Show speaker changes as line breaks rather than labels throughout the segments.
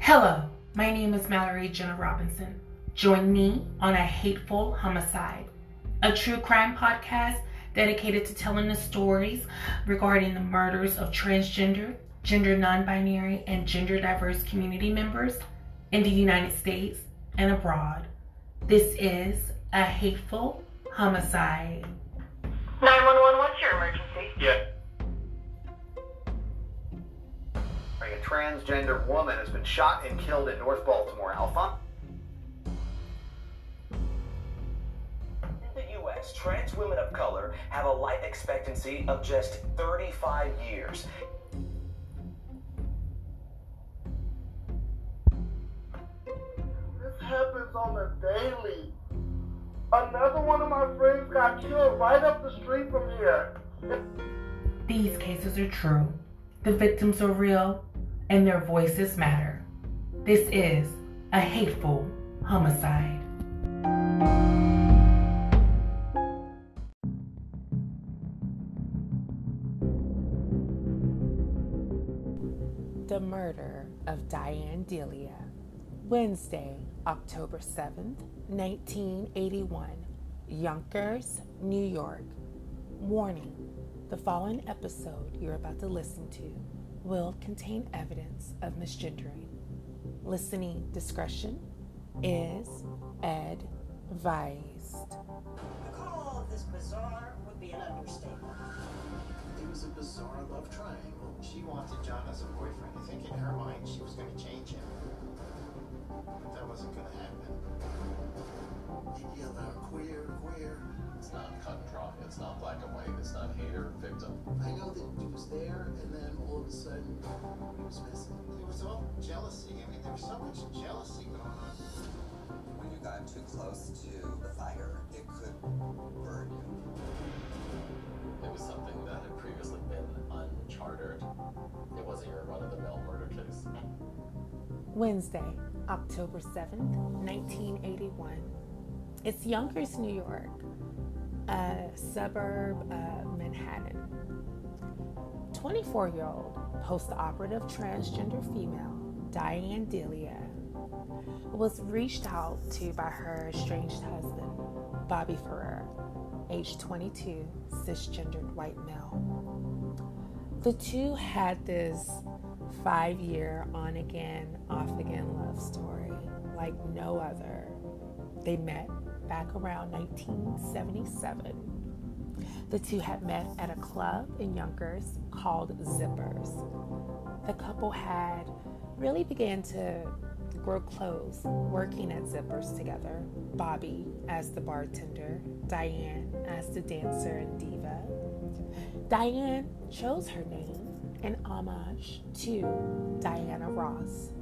Hello, my name is Mallory Jenna Robinson. Join me on A Hateful Homicide, a true crime podcast dedicated to telling the stories regarding the murders of transgender, gender non-binary, and gender diverse community members in the United States and abroad. This is A Hateful Homicide.
911, what's your emergency?
Yeah. A transgender woman has been shot and killed in North Baltimore. Alpha?
In the U.S., trans women of color have a life expectancy of just 35 years.
This happens on a daily. Another one of my friends got killed right up the street from here.
These cases are true. The victims are real, and their voices matter. This is A Hateful Homicide. The murder of Diane Delia. Wednesday, October 7th, 1981. Yonkers, New York. Warning: the following episode you're about to listen to will contain evidence of misgendering. Listening discretion is advised.
To call all of this bizarre would be an understatement.
It was a bizarre love triangle. She wanted John as a boyfriend. I think in her mind she was going to change him. But that wasn't going to happen. He'd yell out, queer, queer.
It's not cut and dry. It's not black and white. It's not hater, victim.
I know that he was there, and then all of a sudden, he was missing. It was all jealousy. I mean, there was so much jealousy going on.
When you got too close to the fire, it could burn you.
It was something that had previously been unchartered. It wasn't your run-of-the-mill murder case.
Wednesday, October 7th, 1981. It's Yonkers, New York, a suburb of Manhattan. 24-year-old post-operative transgender female Diane Delia was reached out to by her estranged husband, Bobby Ferrara, age 22, cisgendered white male. The two had this 5-year on-again, off-again love story like no other. They met back around 1977. The two had met at a club in Yonkers called Zippers. The couple had really began to grow close working at Zippers together. Bobby as the bartender, Diane as the dancer and diva. Diane chose her name in homage to Diana Ross.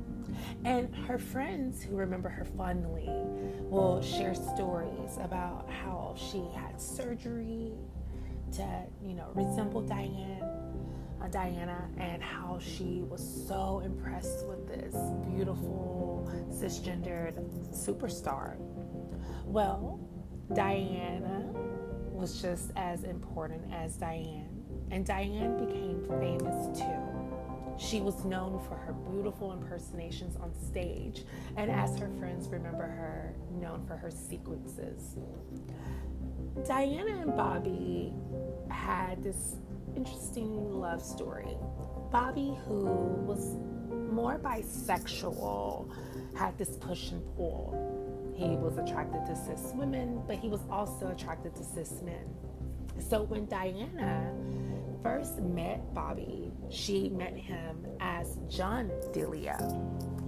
And her friends who remember her fondly will share stories about how she had surgery to, resemble Diana, and how she was so impressed with this beautiful cisgendered superstar. Well, Diana was just as important as Diane, and Diane became famous too. She was known for her beautiful impersonations on stage, and as her friends remember her, known for her sequences. Diana and Bobby had this interesting love story. Bobby, who was more bisexual, had this push and pull. He was attracted to cis women, but he was also attracted to cis men. So when Diana first met Bobby, she met him as John Delia.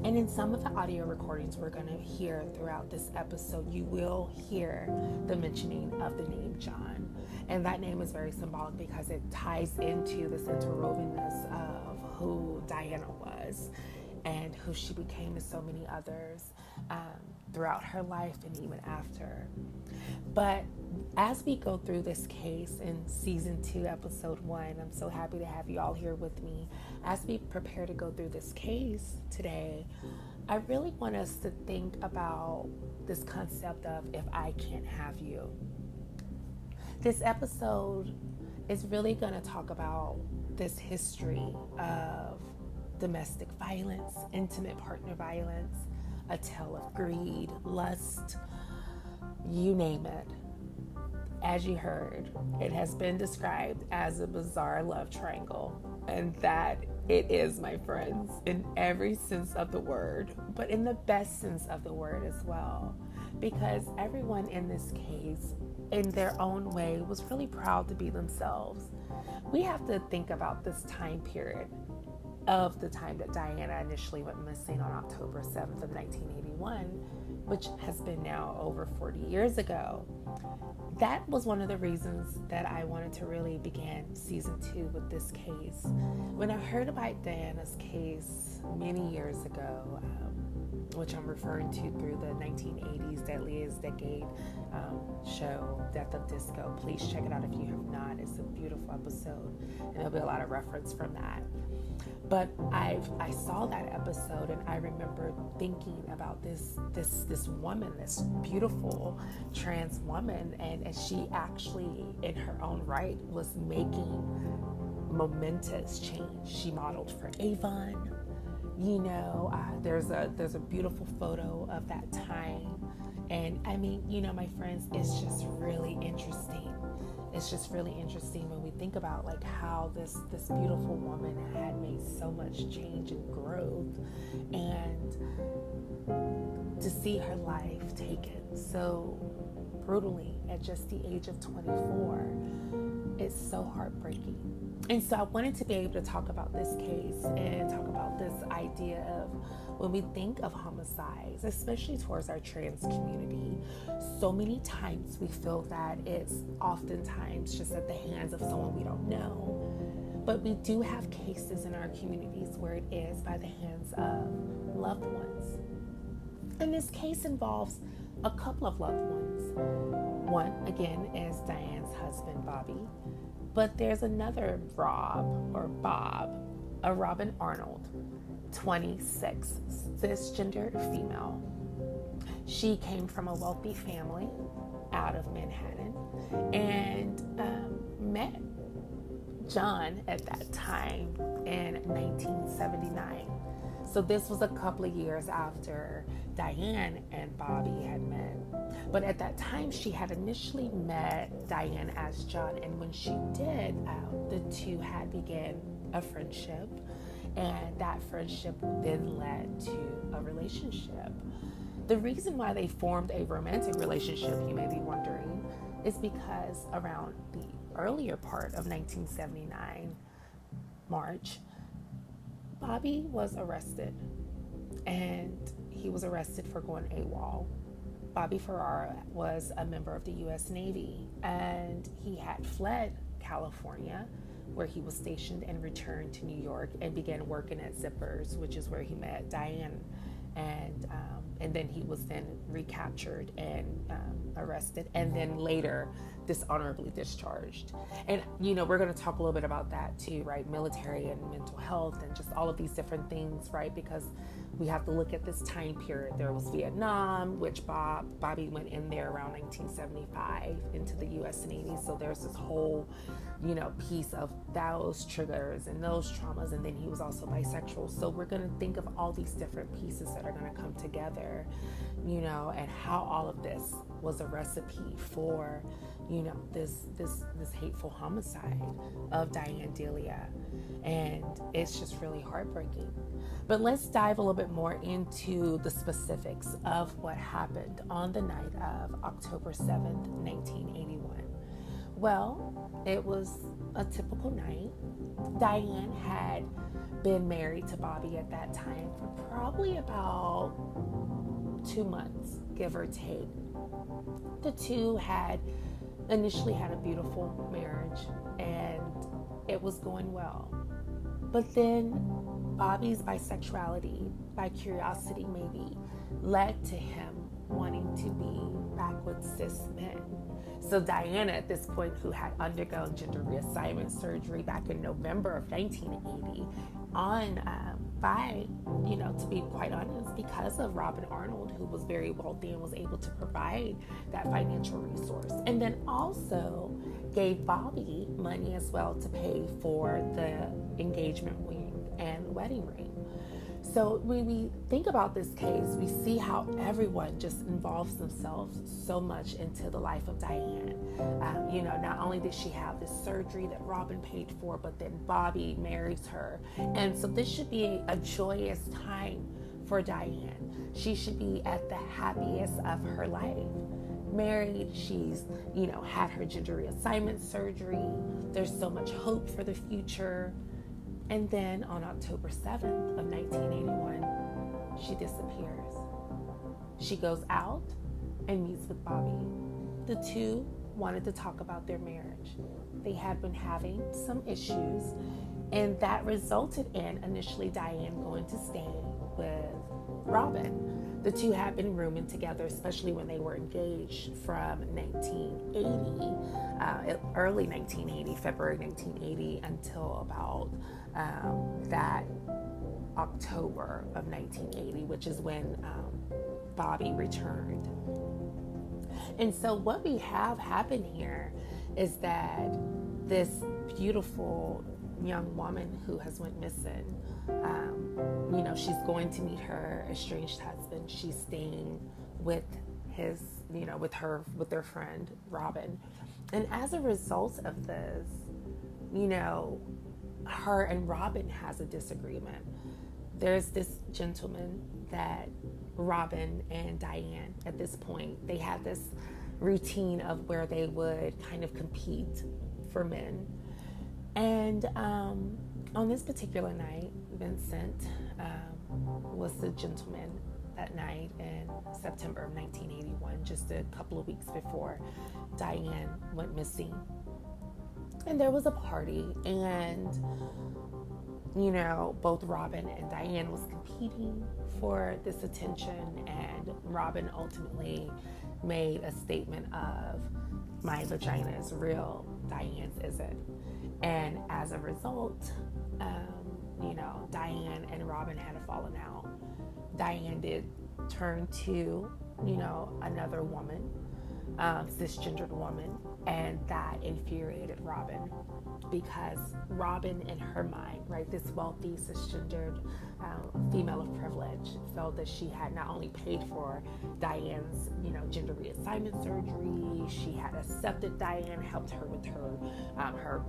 And in some of the audio recordings we're going to hear throughout this episode, you will hear the mentioning of the name John. And that name is very symbolic because it ties into this interwovenness of who Diana was and who she became to so many others throughout her life and even after. But as we go through this case in season 2, episode 1, I'm so happy to have you all here with me. As we prepare to go through this case today, I really want us to think about this concept of if I can't have you. This episode is really going to talk about this history of domestic violence, intimate partner violence, a tale of greed, lust, you name it. As you heard, it has been described as a bizarre love triangle, and that it is, my friends, in every sense of the word, but in the best sense of the word as well, because everyone in this case, in their own way, was really proud to be themselves. We have to think about this time period of the time that Diana initially went missing on October 7th of 1981, which has been now over 40 years ago. That was one of the reasons that I wanted to really begin season 2 with this case. When I heard about Diana's case many years ago, which I'm referring to through the 1980s Deadliest Decade show, Death of Disco. Please check it out if you have not. It's a beautiful episode, and there'll be a lot of reference from that. But I saw that episode, and I remember thinking about this woman, this beautiful trans woman, and she actually, in her own right, was making momentous change. She modeled for Avon. You know, there's a beautiful photo of that time, and I mean, you know, my friends, it's just really interesting. It's just really interesting when we think about like how this beautiful woman had made so much change and growth, and to see her life taken so brutally at just the age of 24, it's so heartbreaking. And so I wanted to be able to talk about this case and talk about this idea of when we think of homicides, especially towards our trans community, so many times we feel that it's oftentimes just at the hands of someone we don't know. But we do have cases in our communities where it is by the hands of loved ones. And this case involves a couple of loved ones. One, again, is Diane's husband, Bobby. But there's another Bob, a Robyn Arnold, 26, cisgender female. She came from a wealthy family out of Manhattan and met John at that time in 1979. So this was a couple of years after Diane and Bobby had met. But at that time, she had initially met Diane as John. And when she did, the two had began a friendship. And that friendship then led to a relationship. The reason why they formed a romantic relationship, you may be wondering, is because around the earlier part of 1979, March, Bobby was arrested, and he was arrested for going AWOL. Bobby Ferrara was a member of the U.S. Navy, and he had fled California, where he was stationed, and returned to New York and began working at Zippers, which is where he met Diane. And then he was then recaptured and arrested, and then later dishonorably discharged. And, you know, we're going to talk a little bit about that too, right? Military and mental health and just all of these different things, right? Because we have to look at this time period. There was Vietnam, which Bobby went in there around 1975 into the U.S. Navy. So there's this whole, you know, piece of those triggers and those traumas. And then he was also bisexual. So we're going to think of all these different pieces that are going to come together, you know, and how all of this was a recipe for, you know, this hateful homicide of Diane Delia. And it's just really heartbreaking. But let's dive a little bit more into the specifics of what happened on the night of October 7th, 1981. Well, it was a typical night. Diane had been married to Bobby at that time for probably about 2 months, give or take. The two had initially had a beautiful marriage, and it was going well. But then Bobby's bisexuality, by curiosity maybe, led to him wanting to be back with cis men. So Diana, at this point, who had undergone gender reassignment surgery back in November of 1980, to be quite honest, because of Robyn Arnold, who was very wealthy and was able to provide that financial resource. And then also gave Bobby money as well to pay for the engagement ring and wedding ring. So when we think about this case, we see how everyone just involves themselves so much into the life of Diane. Not only did she have this surgery that Robyn paid for, but then Bobby marries her. And so this should be a joyous time for Diane. She should be at the happiest of her life. Married, she's, had her gender reassignment surgery. There's so much hope for the future. And then on October 7th of 1981, she disappears. She goes out and meets with Bobby. The two wanted to talk about their marriage. They had been having some issues, and that resulted in initially Diane going to stay with Robyn. The two had been rooming together, especially when they were engaged from 1980, early 1980, February 1980, until about that October of 1980, which is when Bobby returned. And so what we have happen here is that this beautiful young woman who has went missing, she's going to meet her estranged husband. She's staying with his, with their friend Robyn. And as a result of this, her and Robyn has a disagreement. There's this gentleman that Robyn and Diane, at this point, they had this routine of where they would kind of compete for men. And on this particular night, Vincent was the gentleman that night in September of 1981, just a couple of weeks before Diane went missing. And there was a party, and both Robyn and Diane was competing for this attention, and Robyn ultimately made a statement of, "My vagina is real, Diane's isn't." And as a result, Diane and Robyn had a falling out. Diane did turn to, another woman, cisgendered woman, and that infuriated Robyn, because Robyn, in her mind, right, this wealthy cisgendered female of privilege, felt that she had not only paid for Diane's, gender reassignment surgery, she had accepted Diane, helped her with her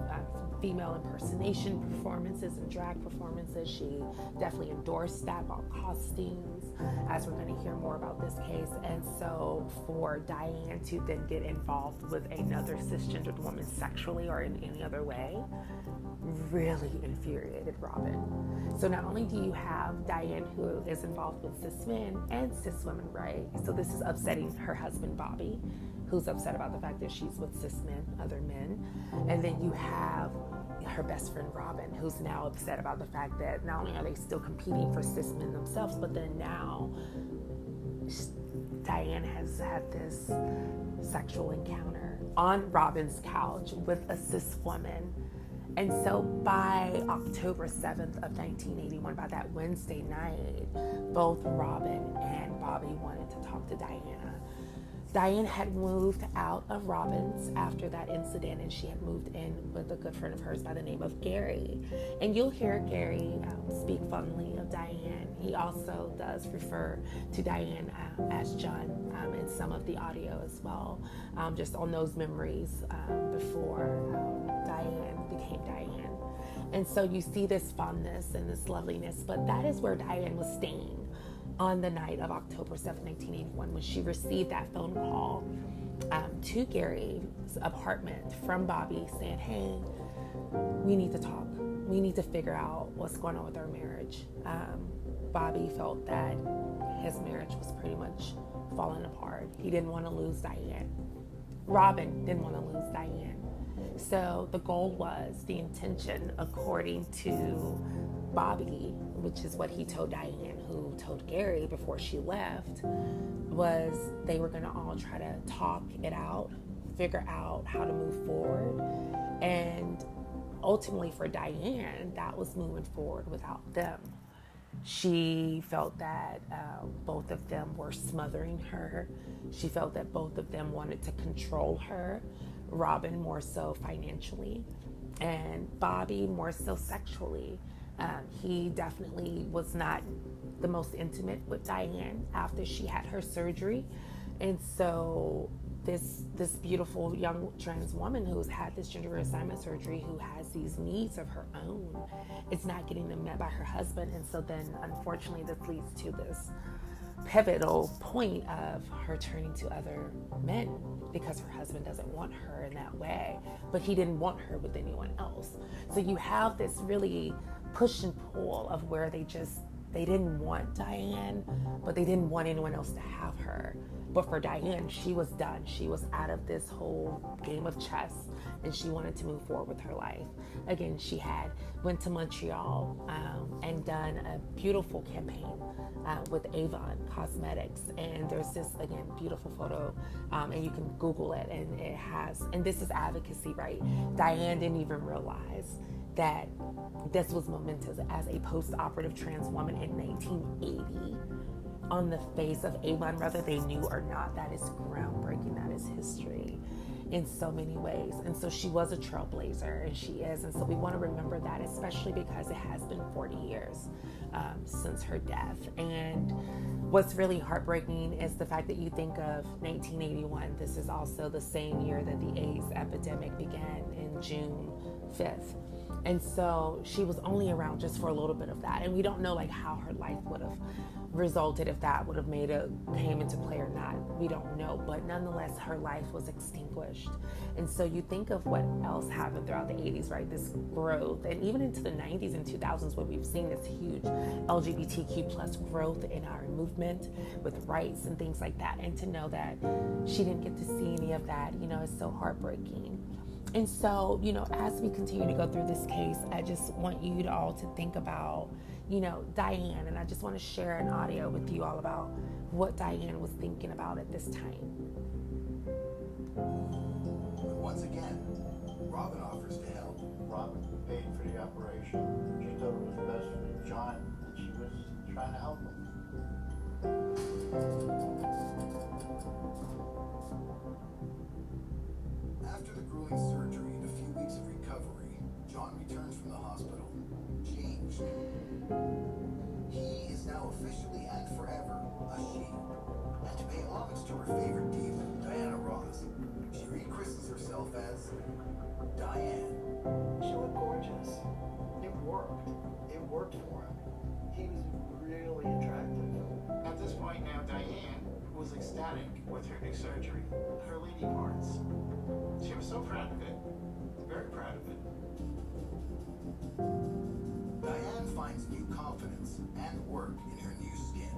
female impersonation performances and drag performances. She definitely endorsed that, bought costumes, as we're going to hear more about this case. And so for Diane to then get involved with another cisgendered woman sexually or in any other way really infuriated Robyn. So not only do you have Diane, who is involved with cis men and cis women, right? So this is upsetting her husband, Bobby, who's upset about the fact that she's with cis men, other men. And then you have her best friend, Robyn, who's now upset about the fact that not only are they still competing for cis men themselves, but then now Diane has had this sexual encounter on Robyn's couch with a cis woman. And so by October 7th of 1981, by that Wednesday night, both Robyn and Bobby wanted to talk to Diana. Diane had moved out of Robyn's after that incident, and she had moved in with a good friend of hers by the name of Gary. And you'll hear Gary speak fondly of Diane. He also does refer to Diane as John in some of the audio as well, just on those memories before Diane became Diane. And so you see this fondness and this loveliness, but that is where Diane was staying on the night of October 7th, 1981, when she received that phone call to Gary's apartment from Bobby saying, "Hey, we need to talk. We need to figure out what's going on with our marriage." Bobby felt that his marriage was pretty much falling apart. He didn't want to lose Diane. Robyn didn't want to lose Diane. So the goal was, the intention, according to Bobby, which is what he told Diane, who told Gary before she left, was they were going to all try to talk it out, figure out how to move forward. And ultimately for Diane, that was moving forward without them. She felt that both of them were smothering her. She felt that both of them wanted to control her. Robyn more so financially, and Bobby more so sexually. He definitely was not the most intimate with Diane after she had her surgery. And so this beautiful young trans woman who's had this gender reassignment surgery, who has these needs of her own, is not getting them met by her husband. And so then unfortunately this leads to this pivotal point of her turning to other men because her husband doesn't want her in that way, but he didn't want her with anyone else. So you have this really push and pull of where they didn't want Diane, but they didn't want anyone else to have her. But for Diane, she was done. She was out of this whole game of chess, and she wanted to move forward with her life. Again, she had went to Montreal and done a beautiful campaign with Avon Cosmetics. And there's this, again, beautiful photo, and you can Google it, and it has, and this is advocacy, right? Diane didn't even realize that this was momentous as a post-operative trans woman in 1980 on the face of Avon, whether they knew or not. That is groundbreaking. That is history in so many ways. And so she was a trailblazer, and she is. And so we want to remember that, especially because it has been 40 years since her death. And what's really heartbreaking is the fact that you think of 1981. This is also the same year that the AIDS epidemic began in June 5th. And so she was only around just for a little bit of that. And we don't know like how her life would have resulted, if that would have came into play or not. We don't know. But nonetheless, her life was extinguished. And so you think of what else happened throughout the 80s, right? This growth, and even into the 90s and 2000s, where we've seen this huge LGBTQ plus growth in our movement with rights and things like that. And to know that she didn't get to see any of that, is so heartbreaking. And so, as we continue to go through this case, I just want you all to think about, Diane, and I just want to share an audio with you all about what Diane was thinking about at this time.
Once again, Robyn offers to help.
Robyn paid for the operation. She thought it was best for John, and she was trying to help him.
After the grueling surgery and a few weeks of recovery, John returns from the hospital, changed. He is now officially and forever a she. And to pay homage to her favorite diva, Diana Ross, she rechristens herself as Diane.
She looked gorgeous. It worked. It worked for him. He was really attractive.
At this point now, Diane was ecstatic with her new surgery, her lady parts. She was so proud of it, very proud of it.
Diane finds new confidence and work in her new skin.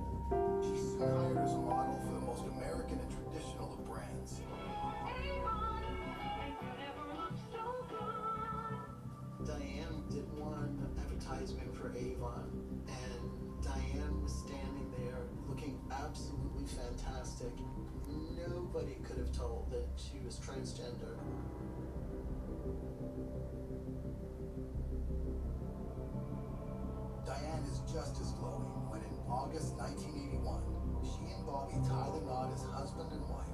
She's soon hired as a model for the most American and traditional of brands.
Diane did one advertisement for Avon, and Diane was standing there looking absolutely fantastic. Nobody could have told that she was transgender.
Diane is just as glowing when in August 1981, she and Bobby tie the knot as husband and wife.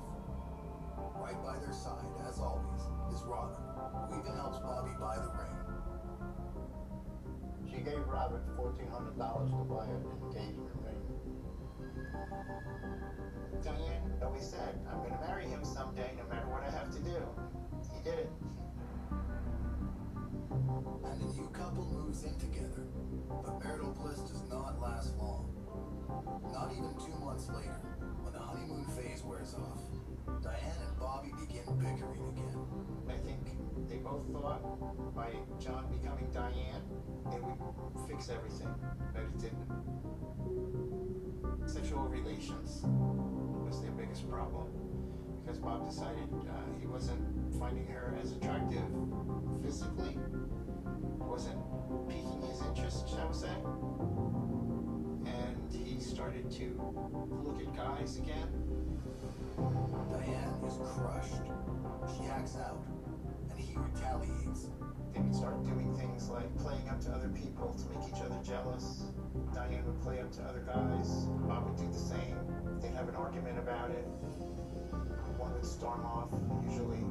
Right by their side, as always, is Robyn, who even helps Bobby buy the ring.
She gave Robyn $1,400 to buy an engagement ring.
Diane always said, I'm going to marry him someday, no matter what I have to do. He did it.
And the new couple moves in together. But marital bliss does not last long. Not even 2 months later, when the honeymoon phase wears off, Diane and Bobby begin bickering again.
I think they both thought by John becoming Diane, it would fix everything, but it didn't. Sexual relations was their biggest problem, because Bob decided he wasn't finding her as attractive physically, wasn't piquing his interest, shall we say, and he started to look at guys again.
Diane is crushed. She acts out, and he retaliates.
They would start doing things like playing up to other people to make each other jealous. Diane would play up to other guys. Bob would do the same. They'd have an argument about it. One would storm off, usually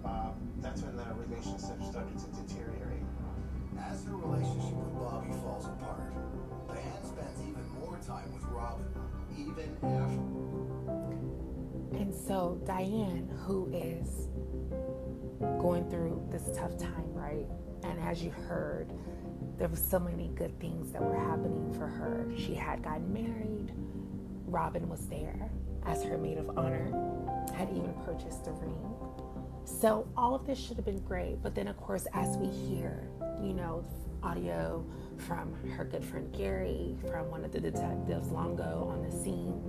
Bob. That's when the relationship started to deteriorate.
As her relationship with Bobby falls
so Diane, who is going through this tough time, right? And as you heard, there was so many good things that were happening for her. She had gotten married. Robyn was there as her maid of honor, had even purchased a ring. So all of this should have been great. But then, of course, as we hear, audio from her good friend Gary, from one of the detectives, Longo, on the scene,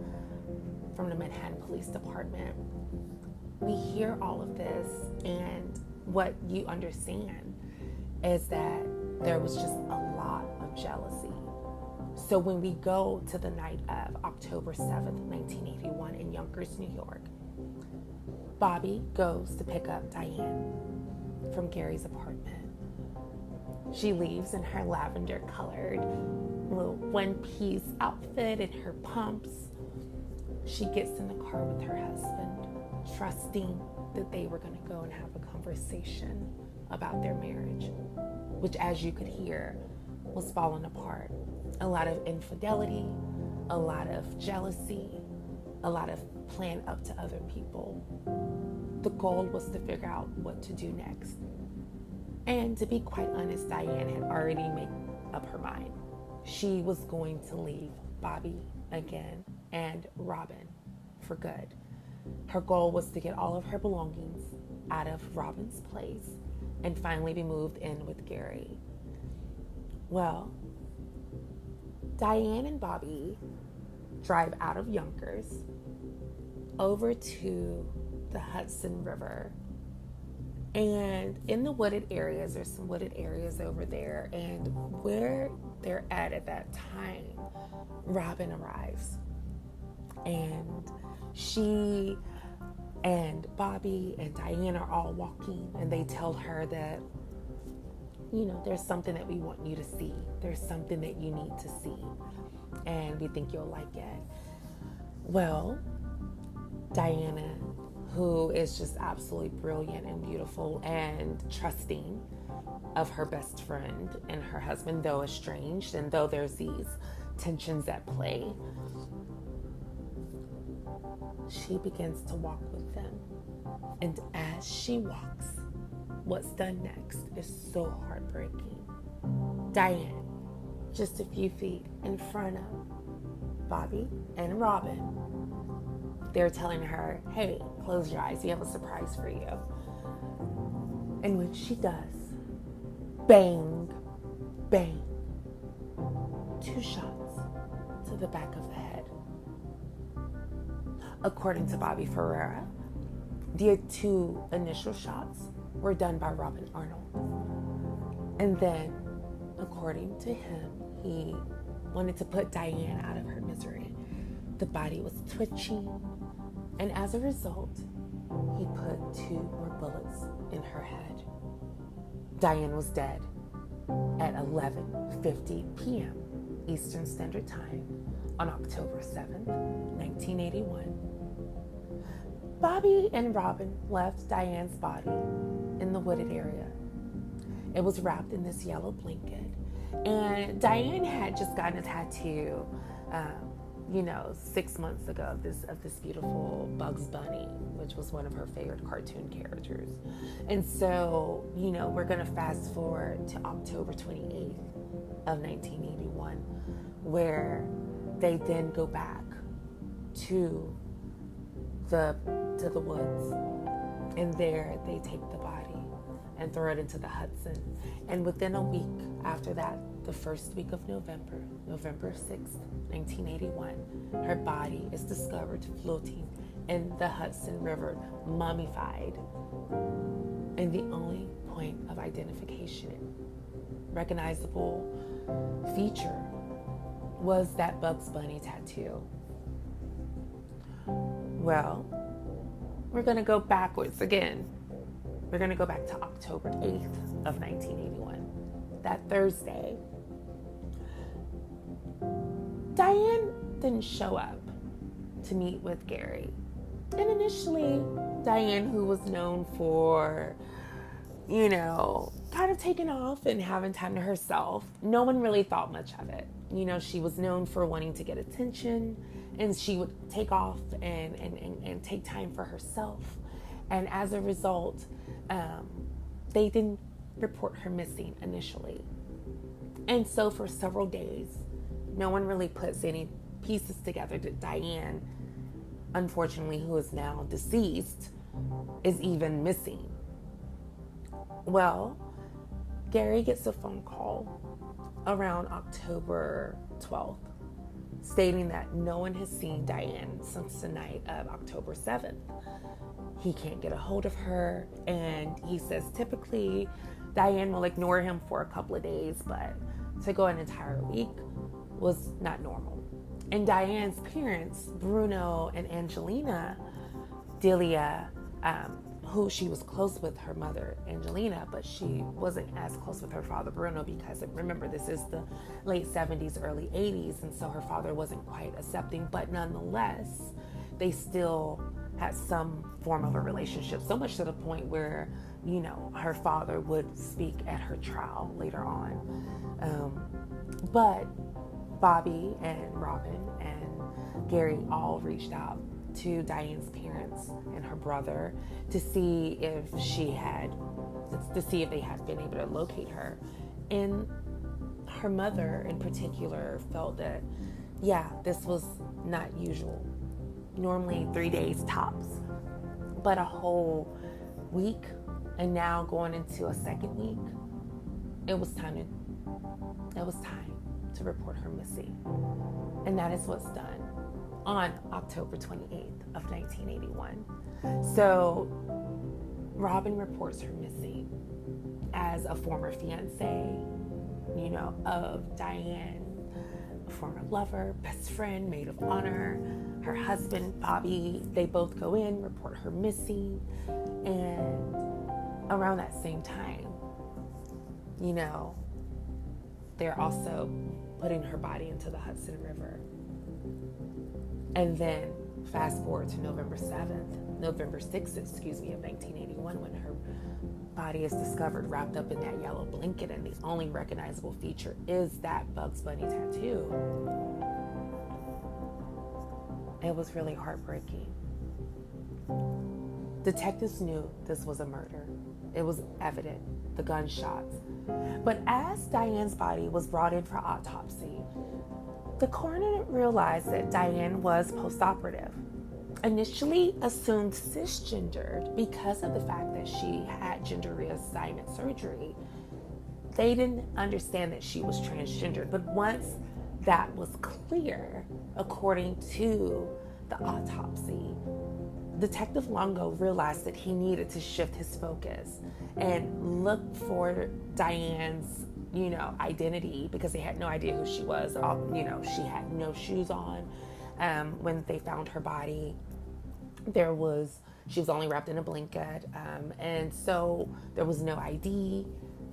from the Manhattan Police Department, we hear all of this, and what you understand is that there was just a lot of jealousy. So when we go to the night of October 7th, 1981 in Yonkers, New York, Bobby goes to pick up Diane from Gary's apartment. She leaves in her lavender-colored little one-piece outfit and her pumps. She gets in the car with her husband, trusting that they were going to go and have a conversation about their marriage, which, as you could hear, was falling apart. A lot of infidelity, a lot of jealousy, a lot of playing up to other people. The goal was to figure out what to do next. And to be quite honest, Diane had already made up her mind. She was going to leave Bobby again and Robyn for good. Her goal was to get all of her belongings out of Robyn's place and finally be moved in with Gary. Well, Diane and Bobby drive out of Yonkers over to the Hudson River. And in the wooded areas, there's some wooded areas over there. And where they're at that time, Robyn arrives. And she and Bobby and Diane are all walking, and they tell her that, there's something that we want you to see. There's something that you need to see, and we think you'll like it. Well, Diana, who is just absolutely brilliant and beautiful and trusting of her best friend and her husband, though estranged, and though there's these tensions at play, she begins to walk with them. And as she walks, what's done next is so heartbreaking. Diane, just a few feet in front of Bobby and Robyn, they're telling her, hey, close your eyes, we have a surprise for you. And when she does, bang, bang, 2 shots to the back of the head. According to Bobby Ferrara, the 2 initial shots were done by Robyn Arnold. And then, according to him, he wanted to put Diane out of her misery. The body was twitching, and as a result, he put 2 more bullets in her head. Diane was dead at 11:50 p.m. Eastern Standard Time on October 7th, 1981. Bobby and Robyn left Diane's body in the wooded area. It was wrapped in this yellow blanket, and Diane had just gotten a tattoo 6 months ago of this beautiful Bugs Bunny, which was one of her favorite cartoon characters. And so, we're going to fast forward to October 28th of 1981, where they then go back to the woods, and there they take the body and throw it into the Hudson. And within a week after that, the first week of November 6th, 1981, her body is discovered floating in the Hudson River, mummified. And the only point of identification, recognizable feature, was that Bugs Bunny tattoo. Well, we're going to go backwards again. We're going to go back to October 8th of 1981, that Thursday. Diane didn't show up to meet with Gary. And initially, Diane, who was known for, kind of taking off and having time to herself, no one really thought much of it. She was known for wanting to get attention and she would take off and take time for herself. And as a result, they didn't report her missing initially. And so for several days, no one really puts any pieces together that Diane, unfortunately, who is now deceased, is even missing. Well, Gary gets a phone call around October 12th, stating that no one has seen Diane since the night of October 7th. He can't get a hold of her, and he says typically Diane will ignore him for a couple of days, but to go an entire week was not normal. And Diane's parents, Bruno and Angelina Delia, who she was close with her mother, Angelina, but she wasn't as close with her father, Bruno, because remember, this is the late 70s, early 80s, and so her father wasn't quite accepting, but nonetheless, they still had some form of a relationship, so much to the point where, you know, her father would speak at her trial later on. But Bobby and Robyn and Gary all reached out to Diane's parents and her brother to see if they had been able to locate her. And her mother in particular felt that, yeah, this was not usual. Normally 3 days tops, but a whole week, and now going into a second week, it was time to report her missing. And that is what's done on October 28th of 1981. So Robyn reports her missing as a former fiance, you know, of Diane, a former lover, best friend, maid of honor, her husband, Bobby. They both go in, report her missing. And around that same time, you know, they're also putting her body into the Hudson River. And then fast forward to November 6th, of 1981, when her body is discovered wrapped up in that yellow blanket, and the only recognizable feature is that Bugs Bunny tattoo. It was really heartbreaking. Detectives knew this was a murder. It was evident, the gunshots. But as Diane's body was brought in for autopsy, the coroner realized that Diane was post-operative. Initially assumed cisgendered because of the fact that she had gender reassignment surgery. They didn't understand that she was transgendered. But once that was clear, according to the autopsy, Detective Longo realized that he needed to shift his focus and look for Diane's, you know, identity, because they had no idea who she was. You know, she had no shoes on when they found her body. She was only wrapped in a blanket, and so there was no ID,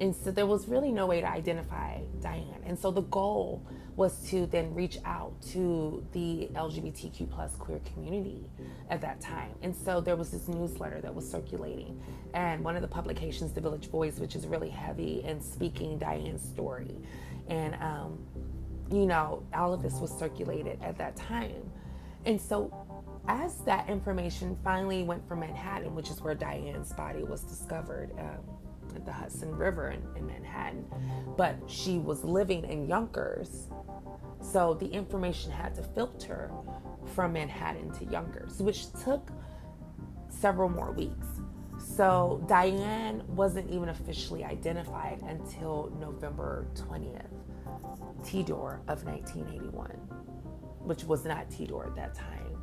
and so there was really no way to identify Diane. And so the goal was to then reach out to the LGBTQ plus queer community at that time. And so there was this newsletter that was circulating, and one of the publications, The Village Voice, which is really heavy in speaking Diane's story. And, you know, all of this was circulated at that time. And so as that information finally went from Manhattan, which is where Diane's body was discovered, at the Hudson River in Manhattan, but she was living in Yonkers, so the information had to filter from Manhattan to Yonkers, which took several more weeks. So Diane wasn't even officially identified until November 20th, Tidor of 1981, which was not Tidor at that time.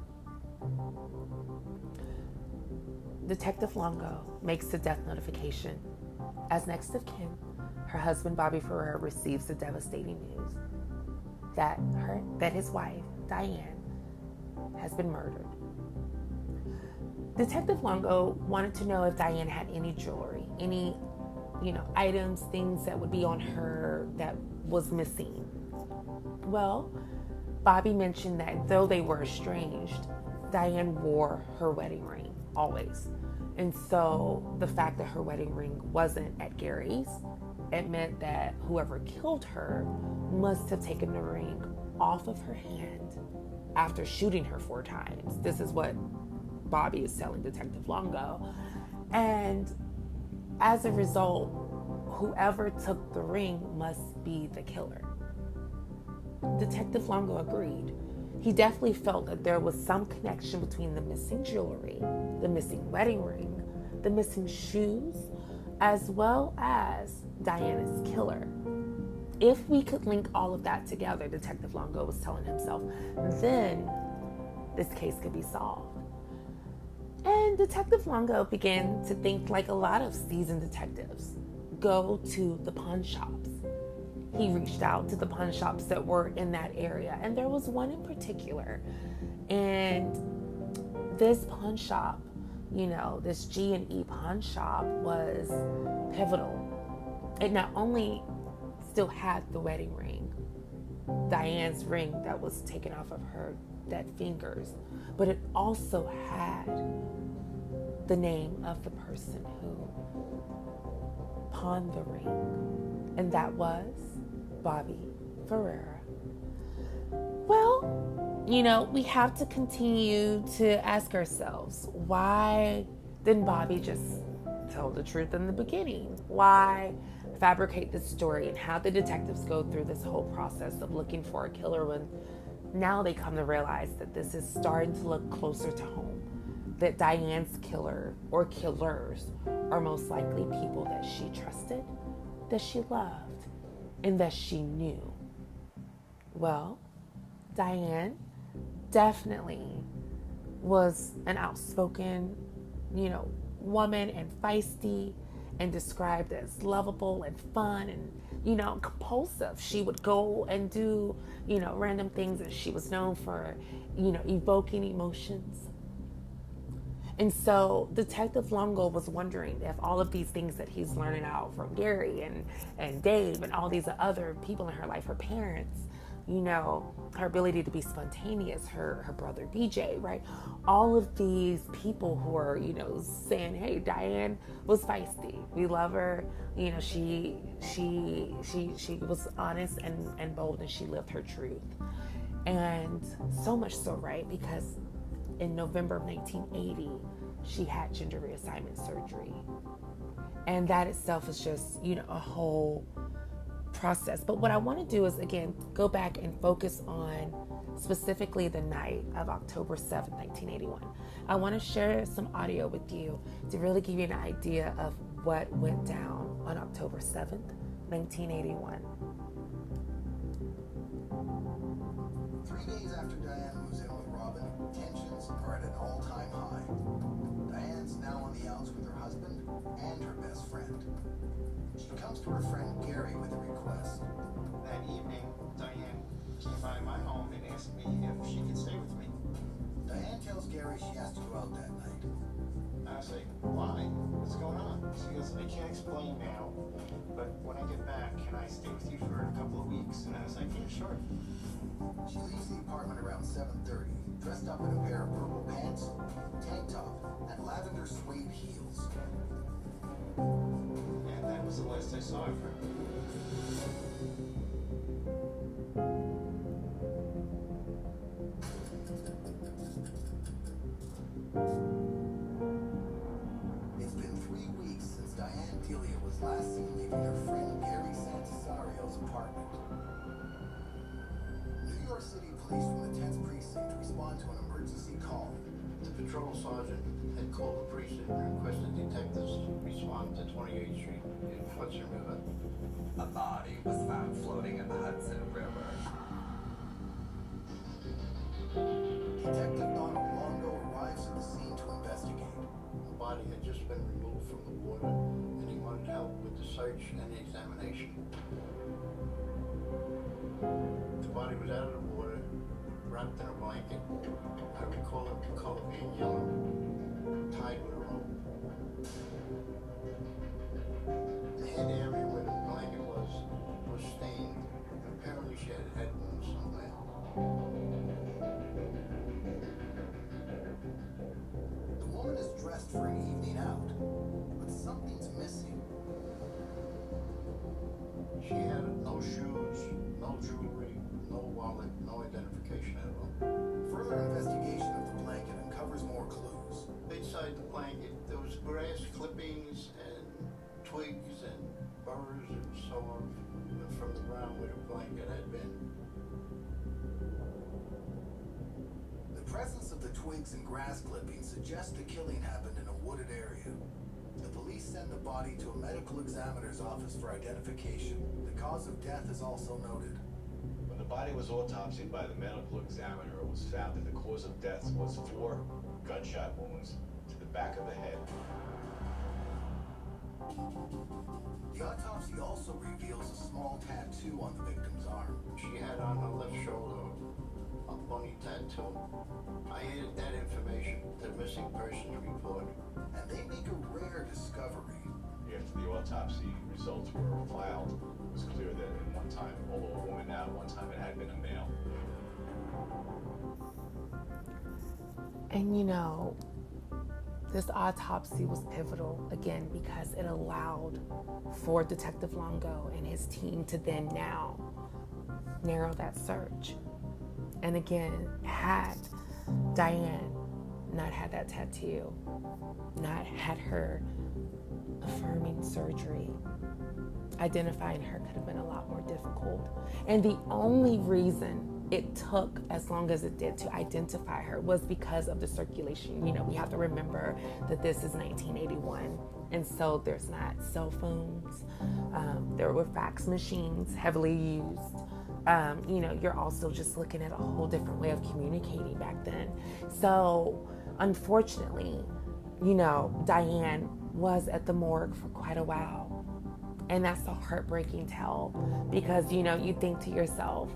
Detective Longo makes the death notification. As next of kin, her husband Bobby Ferrara receives the devastating news that his wife, Diane, has been murdered. Detective Longo wanted to know if Diane had any jewelry, any, you know, items, things that would be on her that was missing. Well, Bobby mentioned that though they were estranged, Diane wore her wedding ring always. And so the fact that her wedding ring wasn't at Gary's, it meant that whoever killed her must have taken the ring off of her hand after shooting her 4 times. This is what Bobby is telling Detective Longo. And as a result, whoever took the ring must be the killer. Detective Longo agreed. He definitely felt that there was some connection between the missing jewelry, the missing wedding ring, the missing shoes, as well as Diana's killer. If we could link all of that together, Detective Longo was telling himself, then this case could be solved. And Detective Longo began to think like a lot of seasoned detectives. Go to the pawn shops. He reached out to the pawn shops that were in that area, and there was one in particular. And this pawn shop, this G&E pawn shop was pivotal. It not only still had the wedding ring, Diane's ring that was taken off of her dead fingers, but it also had the name of the person who pawned the ring, and that was Bobby Ferrara. Well, we have to continue to ask ourselves, why didn't Bobby just tell the truth in the beginning? Why fabricate this story, and how the detectives go through this whole process of looking for a killer when now they come to realize that this is starting to look closer to home, that Diane's killer or killers are most likely people that she trusted, that she loved, and that she knew. Well, Diane definitely was an outspoken, woman, and feisty, and described as lovable and fun and, compulsive. She would go and do, random things, and she was known for, evoking emotions. And so Detective Longo was wondering if all of these things that he's learning out from Gary and Dave and all these other people in her life, her parents, her ability to be spontaneous, her brother BJ, right? All of these people who are, saying, hey, Diane was feisty. We love her. She was honest and bold, and she lived her truth. And so much so, right? Because in November of 1980, she had gender reassignment surgery. And that itself is just, a whole process. But what I want to do is, again, go back and focus on specifically the night of October 7th, 1981. I want to share some audio with you to really give you an idea of what went down on October 7th, 1981.
3 days after Diane moves in with Robyn, tensions are at an all-time high. Diane's now on the outs with her husband and her best friend. She comes to her friend Gary with a request.
That evening, Diane came by my home and asked me if she could stay with me.
Diane tells Gary she has to go out that night.
I say, why? What's going on? She goes, I can't explain now, but when I get back, can I stay with you for a couple of weeks? And I was like, yeah, sure.
She leaves the apartment around 7:30, dressed up in a pair of purple pants, tank top, and lavender suede heels.
And that was the last I saw of her.
It's been 3 weeks since Diane Delia was last seen leaving her friend Gary Santisario's apartment. New York City police from the 10th precinct respond to an emergency call.
The patrol sergeant had called the precinct and requested detectives respond to 28th Street in Hudson River.
A body was found floating in the Hudson River.
Detective Donald Longo arrives at the scene to investigate.
The body had just been removed from the water, and he wanted help with the search and the examination. The body was out of the water, wrapped in a blanket. I recall it the color being yellow, tied with a rope. The head area where the blanket was stained. Apparently she had head wounds somewhere.
The woman is dressed for an evening out, but something's missing.
She had no shoes, no jewelry, no wallet, no identification at all.
further investigation of the blanket uncovers more clues.
Inside the blanket, there was grass clippings and twigs and burrs and so on from the ground where the blanket had been.
The presence of the twigs and grass clippings suggests the killing happened in a wooded area. The police send the body to a medical examiner's office for identification. The cause of death is also noted.
When the body was autopsied by the medical examiner, it was found that the cause of death was 4 gunshot wounds to the back of the head.
The autopsy also reveals a small tattoo on the victim's arm.
She had on her left shoulder a bunny tattoo. I added that information to the missing persons report.
And they make a rare discovery.
After the autopsy results were filed, it was clear that at one time, although a woman, at one time it had been a male.
And you know, this autopsy was pivotal, again, because it allowed for Detective Longo and his team to then now narrow that search. And again, had Diane not had that tattoo, not had her affirming surgery, identifying her could have been a lot more difficult. And the only reason it took as long as it did to identify her was because of the circulation. You know, we have to remember that this is 1981, and so there's not cell phones. There were fax machines heavily used. You know, you're also just looking at a whole different way of communicating back then. So unfortunately, you know, Diane was at the morgue for quite a while. And that's a heartbreaking tale because, you know, you think to yourself,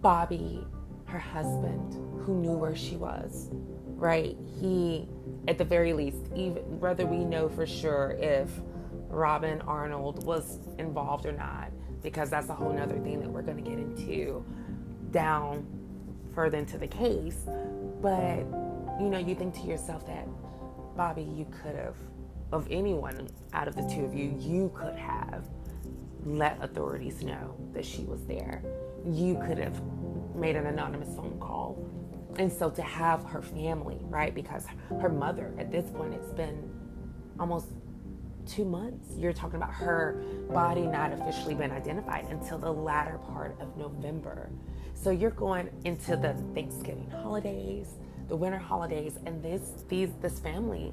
Bobby, her husband, who knew where she was, right? He, at the very least, even whether we know for sure if Robyn Arnold was involved or not, because that's a whole nother thing that we're going to get into down further into the case. But, you know, you think to yourself that, Bobby, you could have, of anyone out of the two of you, you could have let authorities know that she was there. You could have made an anonymous phone call. And so to have her family, right, because her mother, at this point, it's been almost 2 months. You're talking about her body not officially been identified until the latter part of November. So you're going into the Thanksgiving holidays, the winter holidays, and this family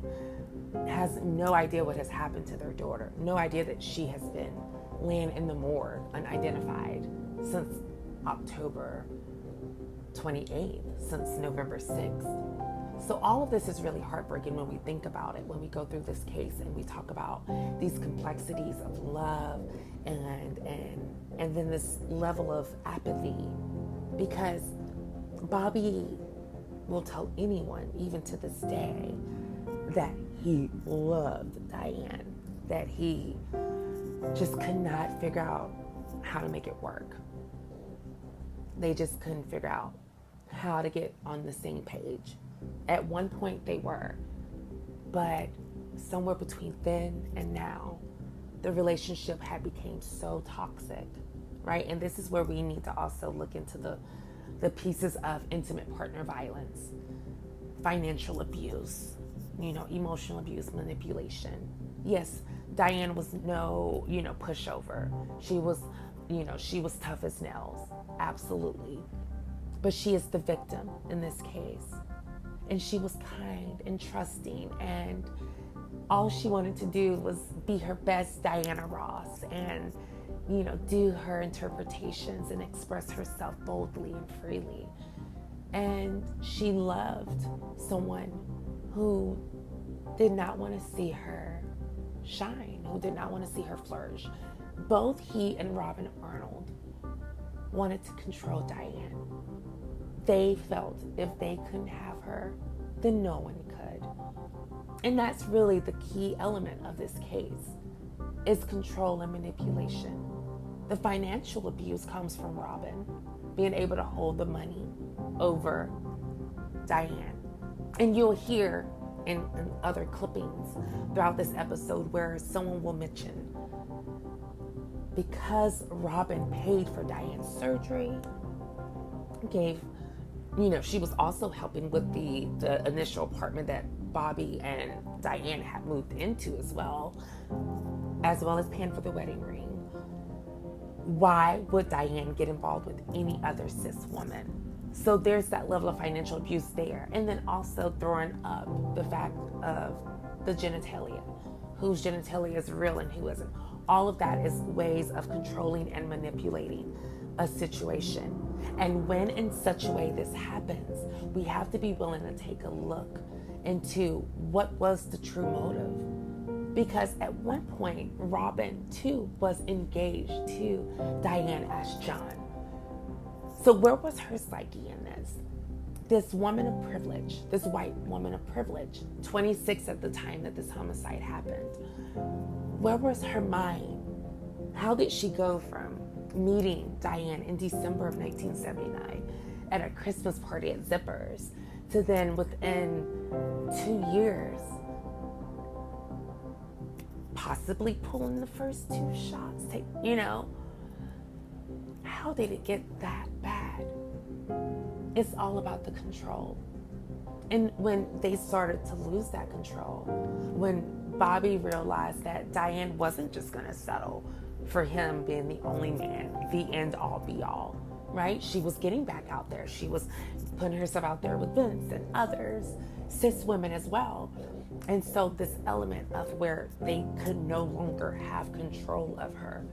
has no idea what has happened to their daughter. No idea that she has been laying in the morgue unidentified since October 28th, since November 6th. So all of this is really heartbreaking when we think about it, when we go through this case and we talk about these complexities of love and then this level of apathy, because Bobby will tell anyone, even to this day, that he loved Diane, that he just could not figure out how to make it work. They just couldn't figure out how to get on the same page. At one point they were, but somewhere between then and now, the relationship had become so toxic, right? And this is where we need to also look into the pieces of intimate partner violence, financial abuse, you know, emotional abuse, manipulation. Yes, Diane was no, you know, pushover. She was, you know, she was tough as nails, absolutely. But she is the victim in this case. And she was kind and trusting, and all she wanted to do was be her best Diana Ross and, you know, do her interpretations and express herself boldly and freely. And she loved someone who did not want to see her shine, who did not want to see her flourish. Both he and Robyn Arnold wanted to control Diane. They felt if they couldn't have her, then no one could. And that's really the key element of this case, is control and manipulation. The financial abuse comes from Robyn being able to hold the money over Diane. And you'll hear in other clippings throughout this episode where someone will mention, because Robyn paid for Diane's surgery, gave she was also helping with the initial apartment that Bobby and Diane had moved into as well as paying for the wedding ring. Why would Diane get involved with any other cis woman? So there's that level of financial abuse there. And then also throwing up the fact of the genitalia, whose genitalia is real and who isn't. All of that is ways of controlling and manipulating a situation. And when in such a way this happens, we have to be willing to take a look into what was the true motive. Because at one point, Robyn too was engaged to Diane as John. So where was her psyche in this? This woman of privilege, this white woman of privilege, 26 at the time that this homicide happened. Where was her mind? How did she go from meeting Diane in December of 1979 at a Christmas party at Zippers to then within 2 years possibly pulling the first 2 shots? How did it get that bad? It's all about the control. And when they started to lose that control, when Bobby realized that Diane wasn't just going to settle for him being the only man, the end all be all, right? She was getting back out there. She was putting herself out there with Vince and others, cis women as well. And so this element of where they could no longer have control of her,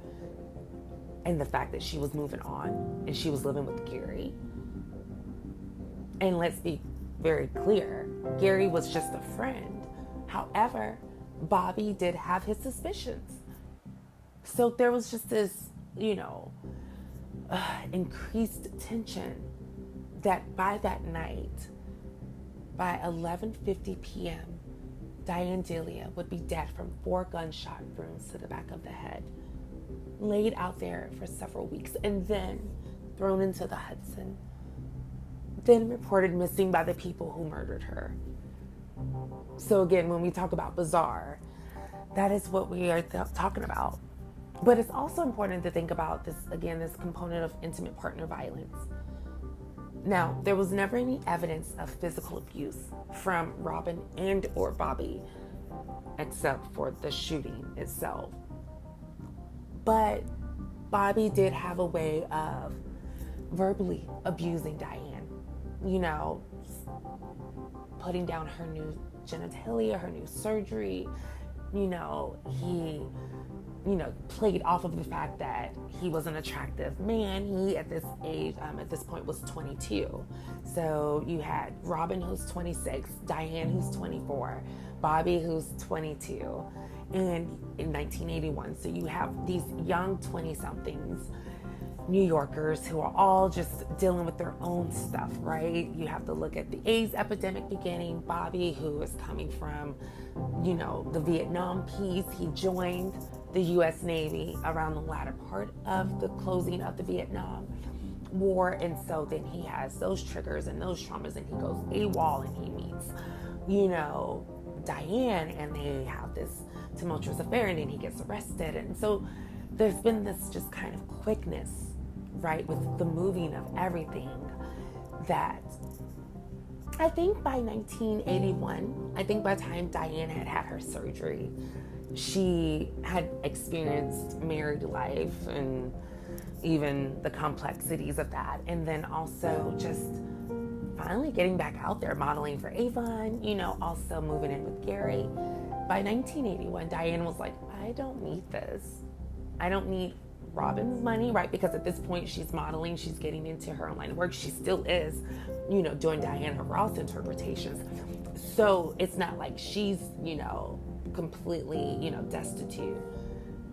and the fact that she was moving on and she was living with Gary. And let's be very clear, Gary was just a friend. However, Bobby did have his suspicions. So there was just this, increased tension that by that night, by 11:50 p.m., Diane Delia would be dead from 4 gunshot wounds to the back of the head, laid out there for several weeks, and then thrown into the Hudson, then reported missing by the people who murdered her. So again, when we talk about bizarre, that is what we are talking about. But it's also important to think about this, again, this component of intimate partner violence. Now, there was never any evidence of physical abuse from Robyn and or Bobby, except for the shooting itself. But Bobby did have a way of verbally abusing Diane, putting down her new genitalia, her new surgery. He played off of the fact that he was an attractive man. He, at this age, at this point, was 22. So you had Robyn, who's 26, Diane, who's 24, Bobby, who's 22, and in 1981. So you have these young 20-somethings, New Yorkers, who are all just dealing with their own stuff, right? You have to look at the AIDS epidemic beginning. Bobby, who is coming from, the Vietnam piece. He joined the U.S. Navy around the latter part of the closing of the Vietnam War. And so then he has those triggers and those traumas, and he goes AWOL, and he meets, Diane, and they have this tumultuous affair, and then he gets arrested. And so there's been this just kind of quickness, right, with the moving of everything, that I think by 1981, by the time Diane had her surgery, she had experienced married life and even the complexities of that. And then also just finally getting back out there, modeling for Avon, also moving in with Gary. By 1981, Diane was like, I don't need this. I don't need Robyn's money, right? Because at this point, she's modeling, she's getting into her own line of work. She still is, doing Diana Ross interpretations. So it's not like she's, completely, destitute.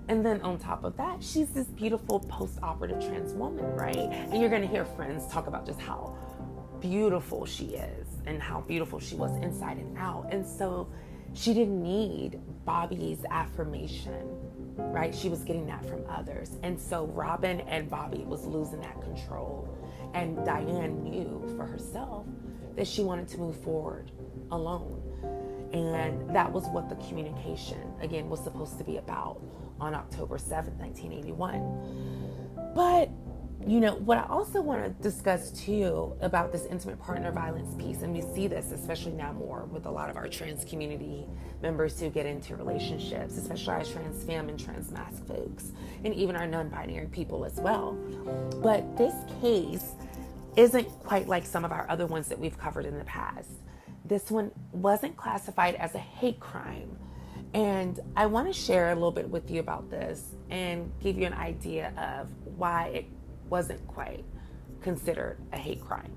And then on top of that, she's this beautiful post-operative trans woman, right? And you're going to hear friends talk about just how beautiful she is and how beautiful she was inside and out. And so she didn't need Bobby's affirmation, right? She was getting that from others. And so Robyn and Bobby was losing that control. And Diane knew for herself that she wanted to move forward alone. And that was what the communication, again, was supposed to be about on October 7th, 1981. But You know, what I also want to discuss too about this intimate partner violence piece, and we see this especially now more with a lot of our trans community members who get into relationships, especially our trans femme and trans masc folks, and even our non-binary people as well. But this case isn't quite like some of our other ones that we've covered in the past. This one wasn't classified as a hate crime. And I want to share a little bit with you about this and give you an idea of why it wasn't quite considered a hate crime.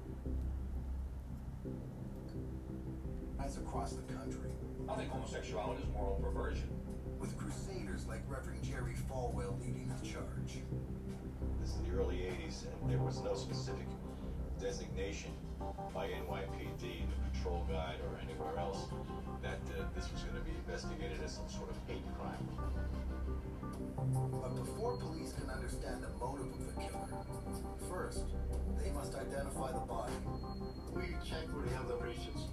As across the country,
I think homosexuality is moral perversion.
with crusaders like Reverend Jerry Falwell leading the charge.
This is the early 80s, and there was no specific designation by NYPD, the patrol guide, or anywhere else that this was going to be investigated as some sort of hate crime.
But before police can understand the motive of the killer, first, they must identify the body.
We checked with the other regions.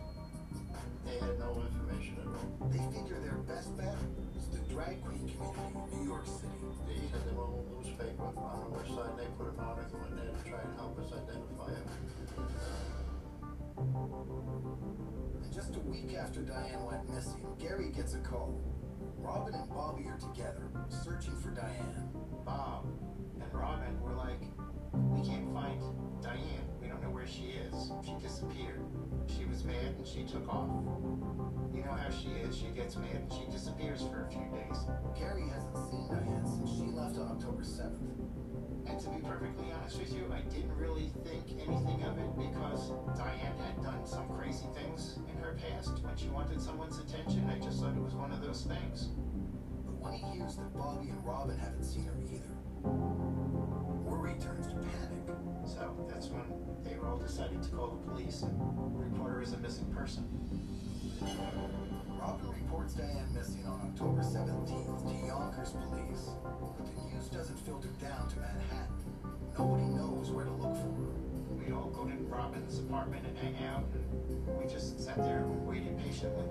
They had no information at all.
They figure their best bet is the drag queen community in New York City.
They had their own newspaper on the west side. They put an article in there to try and help us identify him.
And just a week after Diane went missing, Gary gets a call. Robyn and Bobby are together, searching for Diane.
Bob and Robyn were like, we can't find Diane. We don't know where she is. She disappeared. She was mad and she took off. You know how she is. She gets mad and she disappears for a few days.
Gary hasn't seen Diane since she left on October 7th.
And to be perfectly honest with you, I didn't really think anything of it because Diane had done some crazy things in her past when she wanted someone's attention. I just thought it was one of those things.
But when he hears that Bobby and Robyn haven't seen her either, worry turns to panic.
So that's when they all decided to call the police and report her as a missing person.
Robyn reports Diane missing on October 17th to Yonkers police, but the news doesn't filter down to Manhattan. Nobody knows where to look for her.
We'd all go to Robyn's apartment and hang out, and we just sat there and waited patiently.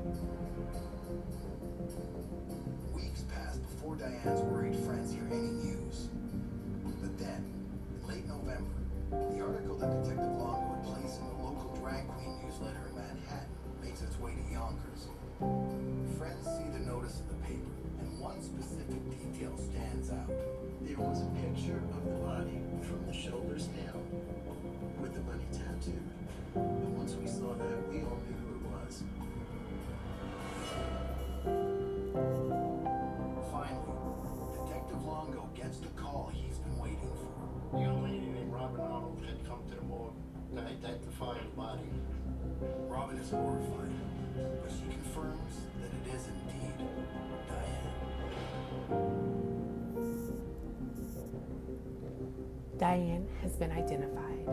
Weeks pass before Diane's worried friends hear any news. But then, in late November, the article that Detective Longo had placed in the local drag queen newsletter in Manhattan makes its way to Yonkers. Friends see the notice in the paper, and one specific detail stands out.
There was a picture of the body from the shoulders down with the money tattooed. And once we saw that, we all knew who it was.
Finally, Detective Longo gets the call he's been waiting for.
A young lady named Robyn Arnold had come to the morgue to identify the body.
Robyn is horrified, but she confirms that it is indeed Diane.
Diane has been identified.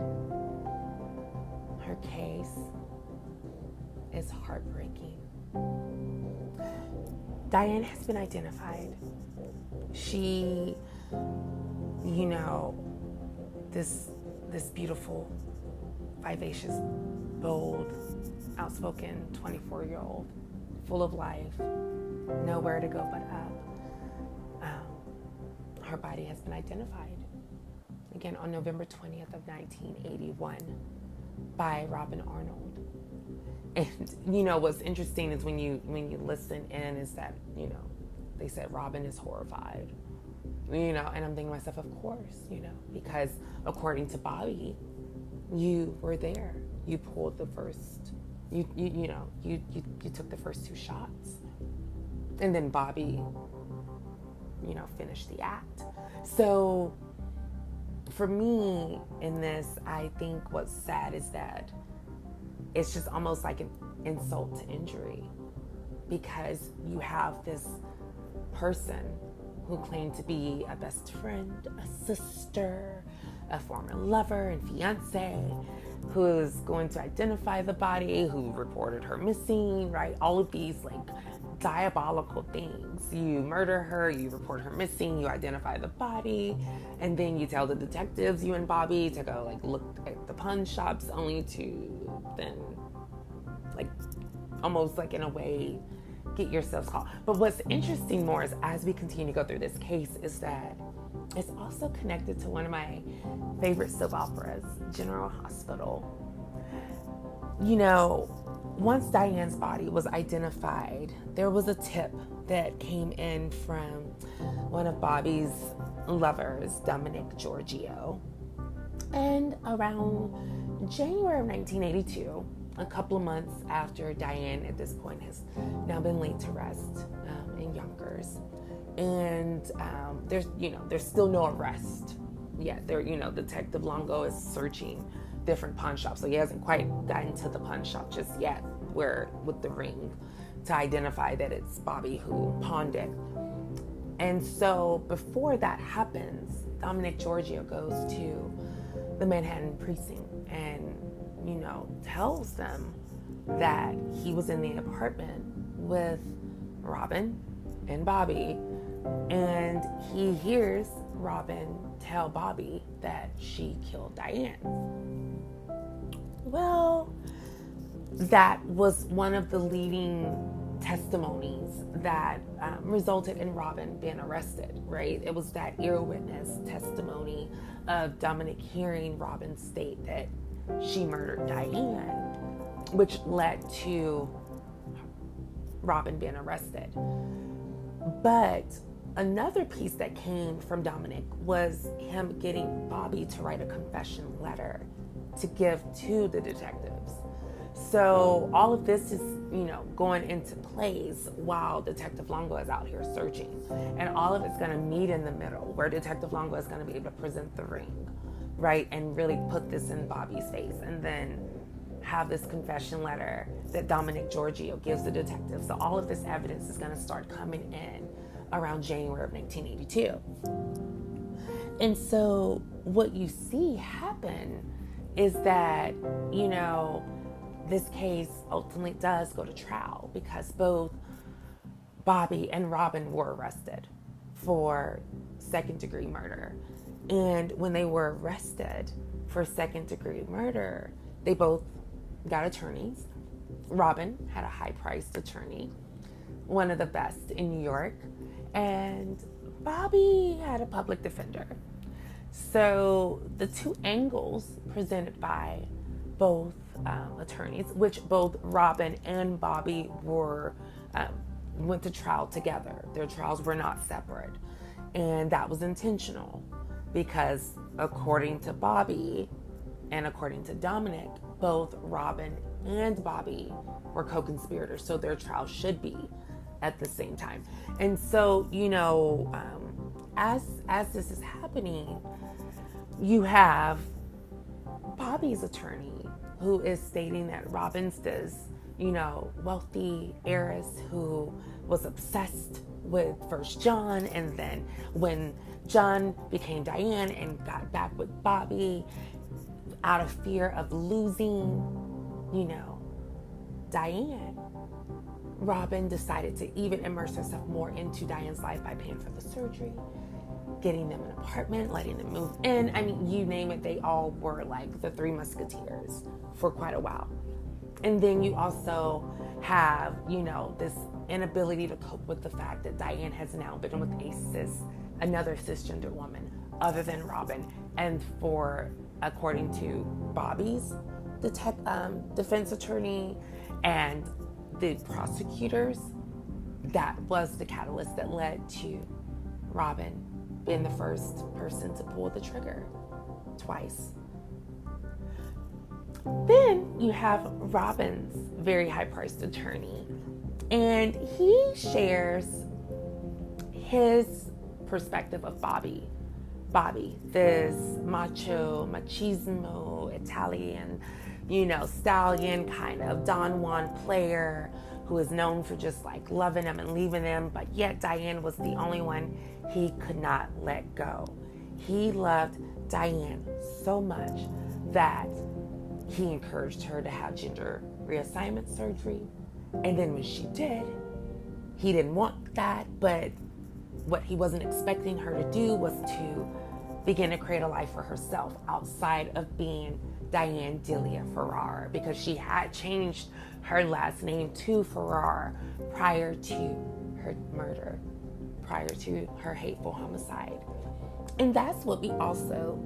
Her case is heartbreaking. Diane has been identified. She, you know, this beautiful, vivacious, bold, outspoken 24-year-old, full of life, nowhere to go but up. Her body has been identified. Again, on November 20th of 1981 by Robyn Arnold. And, you know, what's interesting is when you listen in is that, you know, they said Robyn is horrified. You know, and I'm thinking to myself, of course, you know, because according to Bobby, you were there. You pulled the first, you took the first 2 shots. And then Bobby, you know, finished the act. So for me in this, I think what's sad is that it's just almost like an insult to injury, because you have this person who claimed to be a best friend, a sister, a former lover and fiance, who is going to identify the body, who reported her missing, right? All of these like diabolical things. You murder her, you report her missing, you identify the body, and then you tell the detectives, you and Bobby, to go like look at the pawn shops, only to then like almost like in a way get yourselves caught. But what's interesting more is as we continue to go through this case is that It's also connected to one of my favorite soap operas, General Hospital. You know, once Diane's body was identified, there was a tip that came in from one of Bobby's lovers, Dominic Giorgio. And around January of 1982, a couple of months after Diane at this point has now been laid to rest in Yonkers, and there's still no arrest yet. Detective Longo is searching different pawn shops, so he hasn't quite gotten to the pawn shop just yet with the ring to identify that it's Bobby who pawned it. And so before that happens, Dominic Giorgio goes to the Manhattan precinct and tells them that he was in the apartment with Robyn and Bobby, and he hears Robyn tell Bobby that she killed Diane. Well, that was one of the leading testimonies that resulted in Robyn being arrested, right? It was that ear witness testimony of Dominic hearing Robyn state that she murdered Diane, which led to Robyn being arrested. But another piece that came from Dominic was him getting Bobby to write a confession letter to give to the detectives. So all of this is, going into place while Detective Longo is out here searching. And all of it's going to meet in the middle where Detective Longo is going to be able to present the ring, right? And really put this in Bobby's face. And then have this confession letter that Dominic Giorgio gives the detective. So all of this evidence is going to start coming in around January of 1982. And so what you see happen is that, this case ultimately does go to trial because both Bobby and Robyn were arrested for second-degree murder. And when they were arrested for second-degree murder, they both got attorneys. Robyn had a high-priced attorney, one of the best in New York, and Bobby had a public defender. So the two angles presented by both attorneys, which both Robyn and Bobby went to trial together. Their trials were not separate. And that was intentional because according to Bobby and according to Dominic, both Robyn and Bobby were co-conspirators. So their trial should be at the same time. And so, as this is happening, you have Bobby's attorney who is stating that Robyn's this, wealthy heiress who was obsessed with first John, and then when John became Diane and got back with Bobby, out of fear of losing, Diane, Robyn decided to even immerse herself more into Diane's life by paying for the surgery, getting them an apartment, letting them move in. I mean, you name it, they all were like the Three Musketeers for quite a while. And then you also have, this inability to cope with the fact that Diane has now been with another cisgender woman other than Robyn. And according to Bobby's defense attorney and the prosecutors, that was the catalyst that led to Robyn being the first person to pull the trigger twice. Then you have Robyn's very high-priced attorney, and he shares his perspective of Bobby. Bobby, this machismo Italian, stallion kind of Don Juan player who is known for just like loving him and leaving him, but yet Diane was the only one he could not let go. He loved Diane so much that he encouraged her to have gender reassignment surgery. And then when she did, he didn't want that, but what he wasn't expecting her to do was to begin to create a life for herself outside of being Diane Delia Ferrara, because she had changed her last name to Ferrara prior to her murder, prior to her hateful homicide. And that's what we also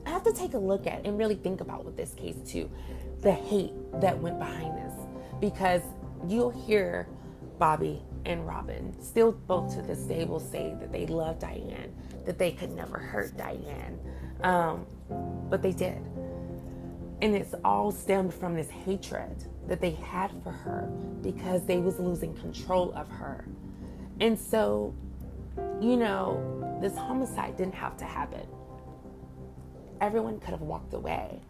have to take a look at and really think about with this case too. The hate that went behind this. Because you'll hear Bobby and Robyn still both to this day will say that they love Diane, that they could never hurt Diane. But they did. And it's all stemmed from this hatred that they had for her because they was losing control of her. And so, this homicide didn't have to happen. Everyone could have walked away.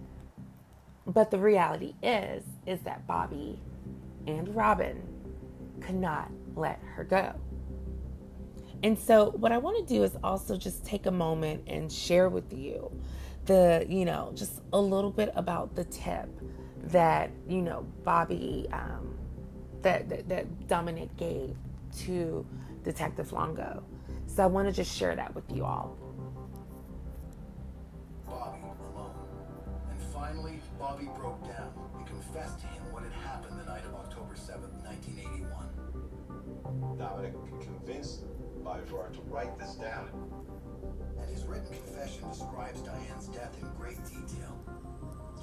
But the reality is that Bobby and Robyn could not let her go. And so what I want to do is also just take a moment and share with you just a little bit about the tip that, Bobby, that Dominic gave to Detective Longo. So I want to just share that with you all.
Bobby alone. And finally, Bobby broke down and confessed to him what had happened the night of October 7th, 1981.
Dominic convinced Bobby Ferrara to write this down.
And his written confession describes Diane's death in great detail.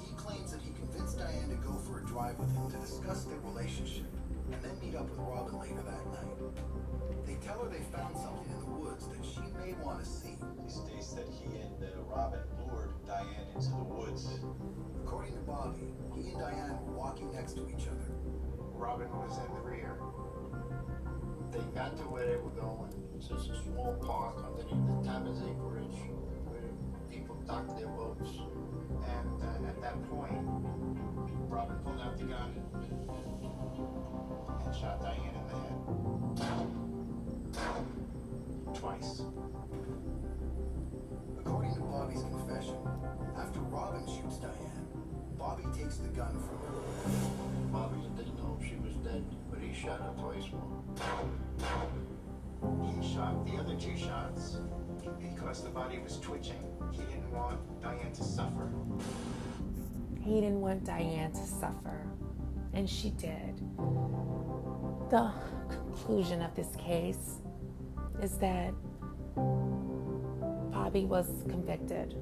He claims that he convinced Diane to go for a drive with him to discuss their relationship and then meet up with Robyn later that night. They tell her they found something in the woods that she may want to see.
He states that he and Robyn lured Diane into the woods.
According to Bobby, he and Diane were walking next to each other.
Robyn was in the rear. They got to where they were going. It's just a small park underneath the Tamazight Bridge where people docked their boats. And at that point, Robyn pulled out the gun and shot Diane in the head. Twice.
According to Bobby's confession, after Robyn shoots Diane, Bobby takes the gun from her.
Bobby didn't know if she was dead, but he shot her twice more. He shot the other two shots because the body was twitching. He didn't want Diane to suffer.
He didn't want Diane to suffer, and she did. The conclusion of this case is that Bobby was convicted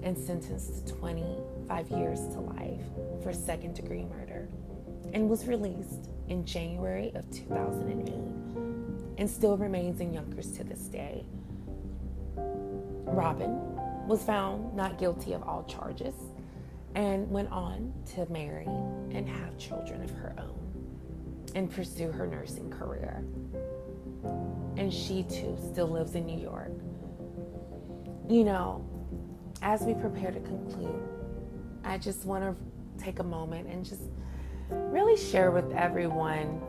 and sentenced to 25 years to life for second-degree murder and was released in January of 2008 and still remains in Yonkers to this day. Robyn was found not guilty of all charges and went on to marry and have children of her own and pursue her nursing career. And she too still lives in New York. As we prepare to conclude, I just want to take a moment and just really share with everyone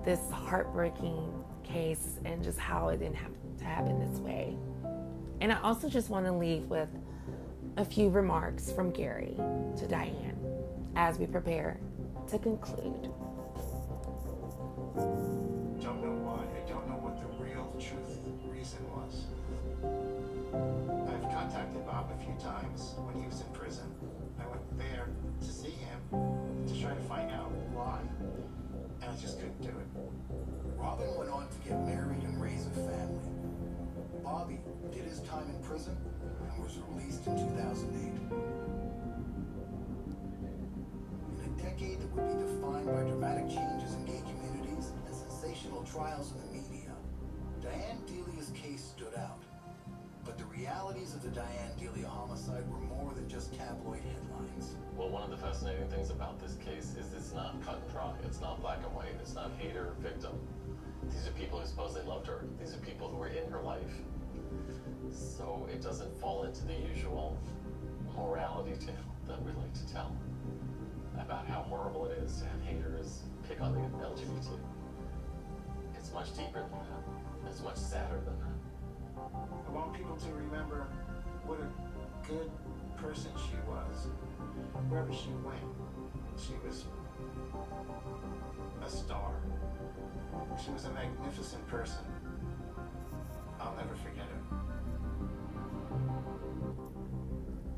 this heartbreaking case and just how it didn't have to happen this way. And I also just want to leave with a few remarks from Gary to Diane as we prepare to conclude.
Don't know why. I don't know what the real reason was. I've contacted Bob a few times when he was in prison. I went there to see him to try to find out why, and I just couldn't do it.
Robyn went on to get married and raise a family. Bobby did his time in prison and was released in 2008. In a decade that would be defined by dramatic changes in gay communities and sensational trials in the media, Diane Delia's case stood out. But the realities of the Diane Delia homicide were more than just tabloid headlines.
Well, one of the fascinating things about this case is it's not cut and dry. It's not black and white. It's not hater, victim. These are people who supposedly loved her. These are people who were in her life. So it doesn't fall into the usual morality tale that we like to tell about how horrible it is to have haters pick on the LGBT. It's much deeper than that. It's much sadder than that.
I want people to remember what a good person she was. Wherever she went, she was a star. She was a magnificent person. I'll never forget her.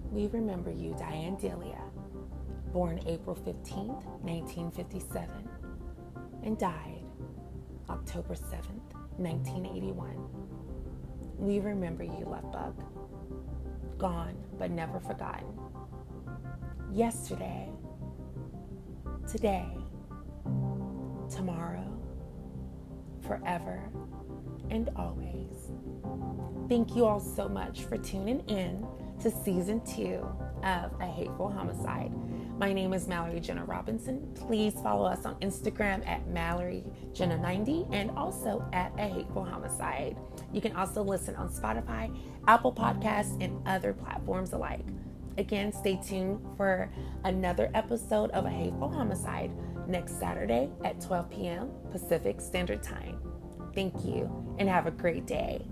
We remember you, Diane Delia, born April 15th, 1957, and died October 7th, 1981. we remember you, Love Bug. Gone, but never forgotten. Yesterday, today, tomorrow, forever, and always. Thank you all so much for tuning in to season 2 of A Hateful Homicide. My name is Mallory Jenna Robinson. Please follow us on Instagram at MalloryJenna90 and also at A Hateful Homicide. You can also listen on Spotify, Apple Podcasts, and other platforms alike. Again, stay tuned for another episode of A Hateful Homicide next Saturday at 12 p.m. Pacific Standard Time. Thank you and have a great day.